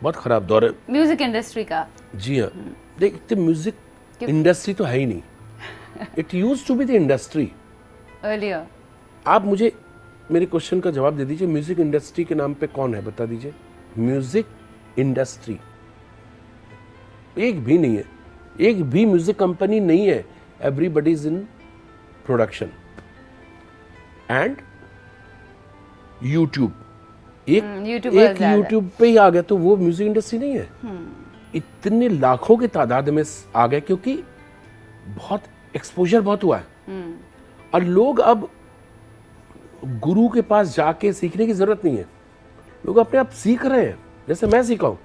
बहुत खराब दौर है म्यूजिक इंडस्ट्री का। जी हाँ। देखते म्यूजिक इंडस्ट्री तो है ही नहीं। It used to be the industry earlier. आप मुझे मेरे क्वेश्चन का जवाब दे दीजिए, म्यूजिक इंडस्ट्री के नाम पे कौन है बता दीजिए? म्यूजिक इंडस्ट्री एक भी नहीं है, एक भी म्यूजिक कंपनी नहीं है. Everybody is in production and YouTube. एक यूट्यूब पे ही आ गया तो वो म्यूजिक इंडस्ट्री नहीं है. इतने लाखों की तादाद में आ गए क्योंकि बहुत एक्सपोजर बहुत हुआ है. और लोग अब गुरु के पास जाके सीखने की जरूरत नहीं है, लोग अपने आप सीख रहे हैं. जैसे मैं सीखा हूं,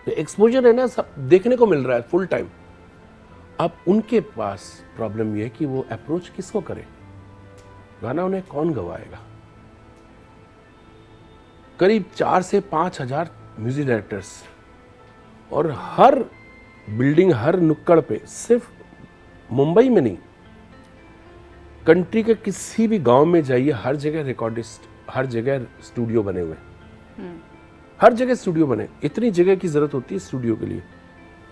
एक्सपोजर है ना, सब देखने को मिल रहा है फुल टाइम. अब उनके पास प्रॉब्लम ये है कि वो अप्रोच किसको करे, गाना उन्हें कौन गवाएगा. करीब 4 से 5 हजार म्यूजिक डायरेक्टर्स और हर बिल्डिंग, हर नुक्कड़ पे, सिर्फ मुंबई में नहीं, कंट्री के किसी भी गांव में जाइए, हर जगह रिकॉर्डिस्ट, हर जगह स्टूडियो बने हुए. हर जगह स्टूडियो बने. इतनी जगह की जरूरत होती है स्टूडियो के लिए.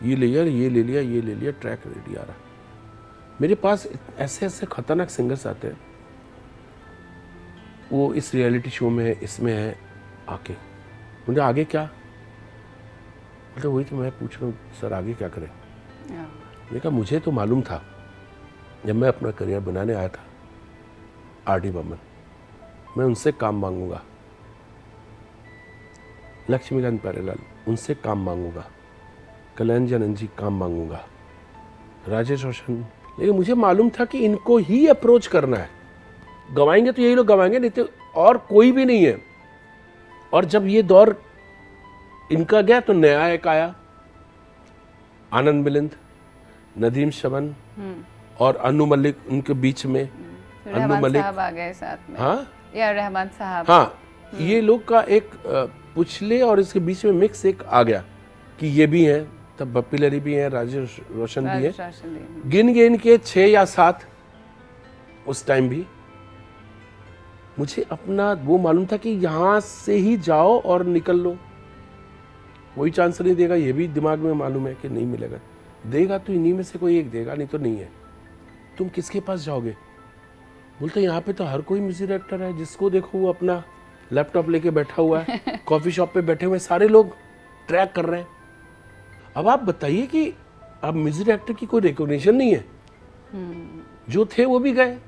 ये ले लिया, ये ले लिया, ये ले लिया, ट्रैक रेडी आ रहा. मेरे पास ऐसे ऐसे खतरनाक सिंगर्स आते हैं, वो इस रियलिटी शो में है, इसमें है, आके मुझे आगे क्या, मतलब वही तो मैं पूछ रहा हूँ सर आगे क्या करें. मैंने कहा मुझे तो मालूम था जब मैं अपना करियर बनाने आया था, आर.डी. बर्मन, मैं उनसे काम मांगूंगा. लक्ष्मीकांत प्यारेलाल, उनसे काम मांगूंगा. कल्याण जी, आनंद जी, काम मांगूंगा. राजेश रोशन. लेकिन मुझे मालूम था कि इनको ही अप्रोच करना है. गवाएंगे तो यही लोग गवाएंगे, नहीं तो और कोई भी नहीं है. और जब ये दौर इनका गया तो नया एक आया, आनंद मिलिंद, नदीम शमन और अनु मलिक. उनके बीच में अनु मलिक आ गए साथ में. हाँ, या रहमान साहब. हाँ, ये लोग का एक पुछले और इसके बीच में मिक्स एक आ गया कि ये भी हैं, तब बप्पी लहरी भी हैं, राजेश रोशन भी हैं. गिन गिन के 6 या 7 उस टाइम भी. मुझे अपना वो मालूम था कि यहाँ से ही जाओ और निकल लो, कोई चांस नहीं देगा. ये भी दिमाग में मालूम है कि नहीं मिलेगा. देगा तो इन्हीं में से कोई एक देगा, नहीं तो नहीं है. तुम किसके पास जाओगे? बोलते यहाँ पे तो हर कोई म्यूजिक डायरेक्टर है, जिसको देखो वो अपना लैपटॉप लेके बैठा हुआ है, कॉफी शॉप पे बैठे हुए सारे लोग ट्रैक कर रहे हैं. अब आप बताइए कि अब म्यूजिक डायरेक्टर की कोई रिकॉग्निशन नहीं है. जो थे वो भी गए.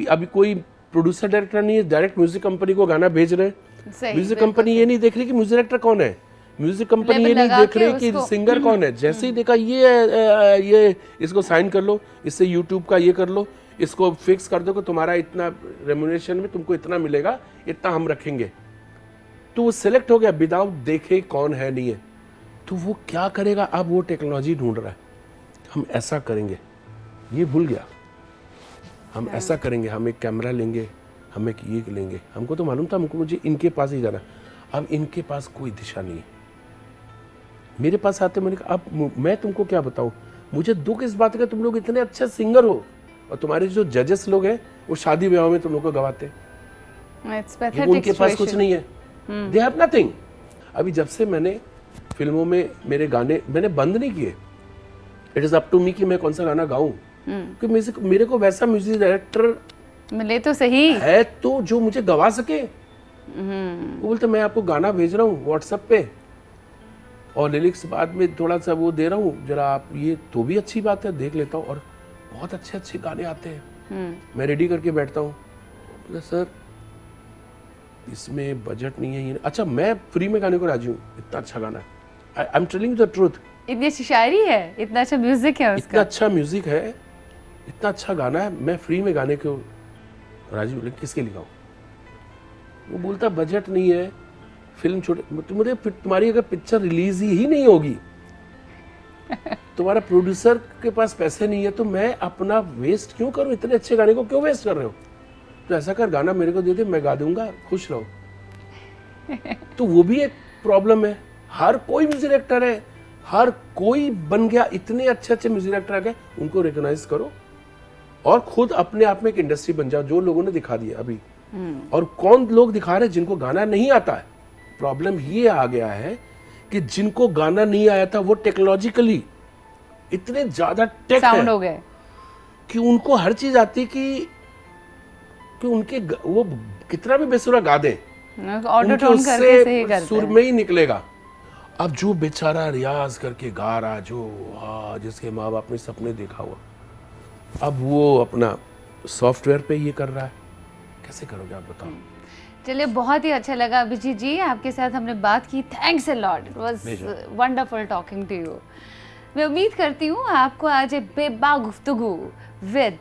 अभी कोई प्रोड्यूसर डायरेक्टर नहीं है, डायरेक्ट म्यूजिक कंपनी को गाना भेज रहे हैं. म्यूजिक कंपनी ये नहीं देख रही कि म्यूजिक डायरेक्टर कौन है, म्यूजिक कंपनी ये नहीं देख रही कि सिंगर कौन है. जैसे ही देखा ये इसको साइन कर लो, इससे यूट्यूब का ये कर लो, इसको फिक्स कर दो कि तुम्हारा इतना रेम्यूनरेशन में तुमको इतना मिलेगा, इतना हम रखेंगे, तो वो सिलेक्ट हो गया विदाउट देखे कौन है नहीं है. तो वो क्या करेगा? अब वो टेक्नोलॉजी ढूंढ रहा है. हम ऐसा करेंगे, ये भूल गया. हम ऐसा करेंगे, हम एक कैमरा लेंगे, हम एक ये लेंगे. हमको तो मालूम था मुझे इनके पास ही जाना. अब इनके पास कोई दिशा नहीं है. मेरे पास आते, मैंने कहा अब मैं तुमको क्या बताऊं. मुझे दुख इस बात का, तुम लोग इतने अच्छे सिंगर हो और तुम्हारे जो जजेस लोग हैं वो शादी ब्याह में तुम लोग को गवाते. उनके पास कुछ नहीं है. They have nothing. अभी जब से मैंने फिल्मों में मेरे गाने मैंने बंद नहीं किए. It is up to me कि मैं कौन सा गाना गाऊं. कि मेरे को वैसा म्यूजिक डायरेक्टर मिले तो सही है तो जो मुझे गवा सके. वो बोलते मैं आपको गाना भेज रहा हूँ व्हाट्सएप पे और लिरिक्स बाद में थोड़ा सा वो दे रहा हूँ, जरा आप ये, तो भी अच्छी बात है, देख लेता हूँ. और बहुत अच्छे अच्छे गाने आते हैं. मैं रेडी करके बैठता हूँ. तो सर इसमें बजट नहीं है. ये अच्छा, मैं फ्री में गाने को राजी हूँ. इतना अच्छा गाना है. I am telling the truth. इतनी अच्छी शायरी है, इतना अच्छा म्यूजिक है उसका, इतना अच्छा म्यूजिक है, इतना अच्छा गाना है. मैं फ्री में गाने को राजी हूँ, लेकिन किसके लिए गाऊँ? वो बोलता बजट नहीं है, फिल्म छोटे. मुझे तुम्हारी अगर पिक्चर रिलीज ही नहीं होगी, तुम्हारा प्रोड्यूसर के पास पैसे नहीं है, तो मैं अपना वेस्ट क्यों करूं? इतने अच्छे गाने को क्यों वेस्ट कर रहे हो? तो ऐसा कर, गाना मेरे को दे दे, मैं गा दूंगा, खुश रहो. तो वो भी एक प्रॉब्लम है. हर कोई म्यूजिक डायरेक्टर है, हर कोई बन गया. इतने अच्छे अच्छे म्यूजिक डायरेक्टर आ गए, उनको रिकॉग्नाइज करो और खुद अपने आप में एक इंडस्ट्री बन जाओ, जो लोगों ने दिखा दिया अभी. और कौन लोग दिखा रहे जिनको गाना नहीं आता है. प्रॉब्लम ये आ गया है कि जिनको गाना नहीं आया था वो टेक्नोलॉजिकली इतने ज्यादा टेक साउंड हो गए कि उनको हर चीज आती कि उनके वो कितना भी बेसुरा गा दे, ऑटो टोन करके सही करते सुर में ही निकलेगा. अब जो बेचारा रियाज करके गा रहा, जो जिसके माँ बाप ने सपने देखा हुआ, अब वो अपना सॉफ्टवेयर पे ये कर रहा है, कैसे करोगे आप बताओ। चलिए, बहुत ही अच्छा लगा अभिजीत जी, आपके साथ हमने बात की। Thanks a lot, it was wonderful talking to you. मैं उम्मीद करती हूँ आपको आज एक बेबाक गुफ्तगू विद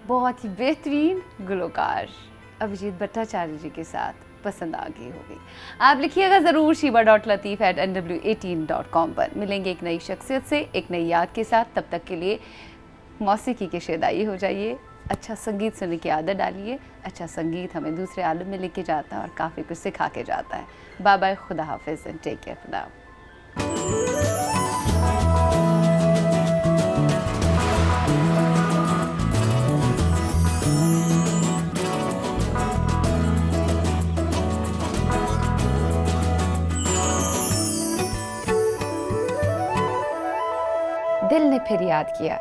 बहुत ही बेहतरीन गुलकार अभिजीत भट्टाचार्य जी के साथ पसंद आ गई होगी। आप लिखिएगा ज़रूर shiba.lateef@nw18.com पर। मिलेंगे एक नई शख्सियत से, एक नई याद के साथ। तब तक के लिए मौसीकी के शेदाई हो जाइए, अच्छा संगीत सुनने की आदत डालिए। अच्छा संगीत हमें दूसरे आलम में लेके जाता है और काफ़ी कुछ सिखा के जाता है। बाय बाय, खुदा हाफिज़ and take care for now. दिल ने फिर याद किया,